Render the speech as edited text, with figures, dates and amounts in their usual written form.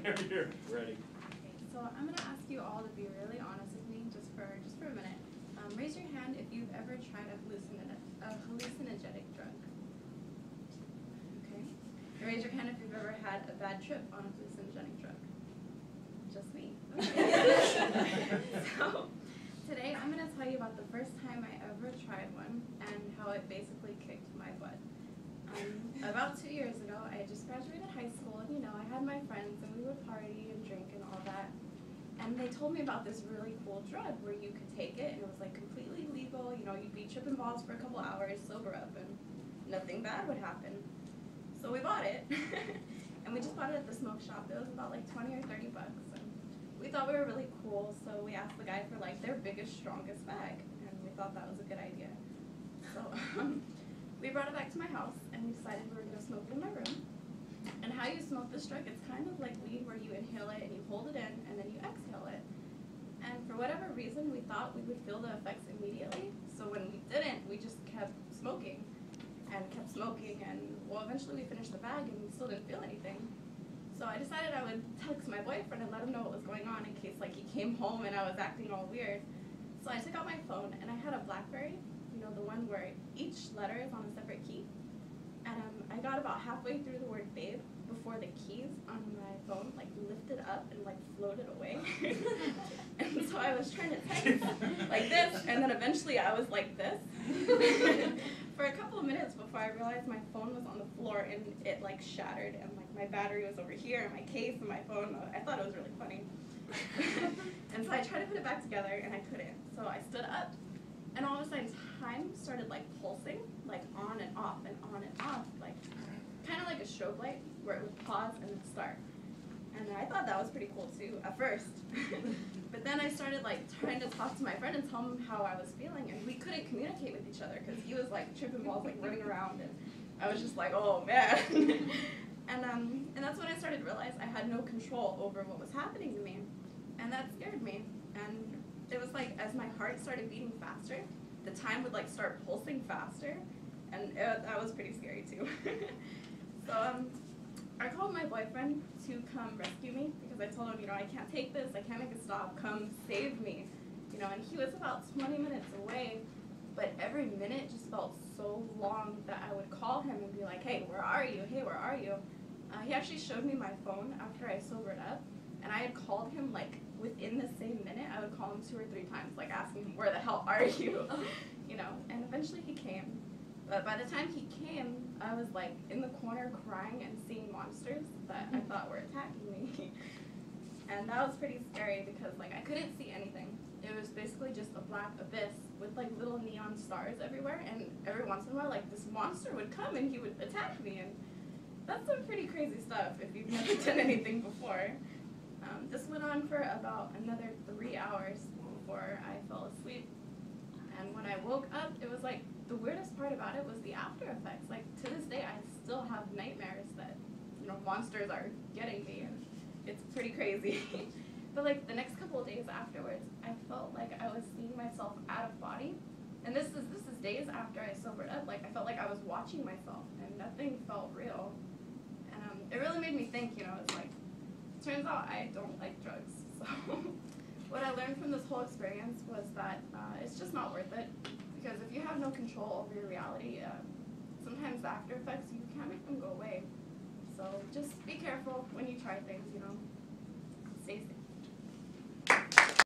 whenever you're ready. Okay, so I'm going to ask you all to be really honest with me just for a minute. Raise your hand if you've ever tried a hallucinogenic drug. Okay. And raise your hand if you've ever had a bad trip on a hallucinogenic drug. Just me. Okay. So today I'm going to tell you about the first time I ever tried one and how it basically kicked my butt. About 2 years ago, I just graduated high school, and I had my friends, and we would party and drink and all that. And they told me about this really cool drug where you could take it, and it was like completely legal. You'd be tripping balls for a couple hours, sober up, and nothing bad would happen. So we bought it, and we just bought it at the smoke shop. It was about like 20 or 30 bucks. And we thought we were really cool, so we asked the guy for like their biggest, strongest bag, and we thought that was a good idea. So we brought it back to my house, and we decided we were going to smoke it in my room. And how you smoke this drug, it's kind of like weed where you inhale it and you hold it in, and then you exhale it. And for whatever reason, we thought we would feel the effects immediately. So when we didn't, we just kept smoking, and well, eventually we finished the bag, and we still didn't feel anything. So I decided I would text my boyfriend and let him know what was going on in case he came home and I was acting all weird. So I took out my phone, and I had a BlackBerry, the one where each letter is on a separate key. And I got about halfway through the word babe before the keys on my phone lifted up and floated away. And so I was trying to text like this, and then eventually I was like this for a couple of minutes before I realized my phone was on the floor and it shattered, and my battery was over here, and my case and my phone. I thought it was really funny. And so I tried to put it back together, and I couldn't. So I stood up, and all of a sudden time started pulsing, on and off and on and off, kind of like a strobe light where it would pause and then start. And I thought that was pretty cool too at first. But then I started trying to talk to my friend and tell him how I was feeling, and we couldn't communicate with each other because he was tripping balls, running around, and I was just oh man. And that's when I started to realize I had no control over what was happening to me, and that scared me. And it was as my heart started beating faster, the time would start pulsing faster, and that was pretty scary too. So I called my boyfriend to come rescue me because I told him, I can't take this, I can't make it stop, come save me. And he was about 20 minutes away, but every minute just felt so long that I would call him and be like, hey, where are you? Hey, where are you? He actually showed me my phone after I sobered up, and I had called him within the same minute. I would call him 2 or 3 times, asking him, where the hell are you? And eventually he came. But by the time he came, I was in the corner crying and seeing monsters that I thought were attacking me. And that was pretty scary because I couldn't see anything. It was basically just a black abyss with little neon stars everywhere, and every once in a while this monster would come and he would attack me, and that's some pretty crazy stuff if you've never done anything before. This went on for about another 3 hours before I fell asleep. And when I woke up, it was the weirdest part about it was the after effects. To this day, I still have nightmares that, monsters are getting me, and it's pretty crazy. But the next couple of days afterwards, I felt I was seeing myself out of body. And this is days after I sobered up. I felt I was watching myself, and nothing felt real. And it really made me think, it's turns out I don't like drugs. So what I learned from this whole experience was that it's just not worth it. Because if you have no control over your reality, sometimes the after effects, you can't make them go away. So just be careful when you try things,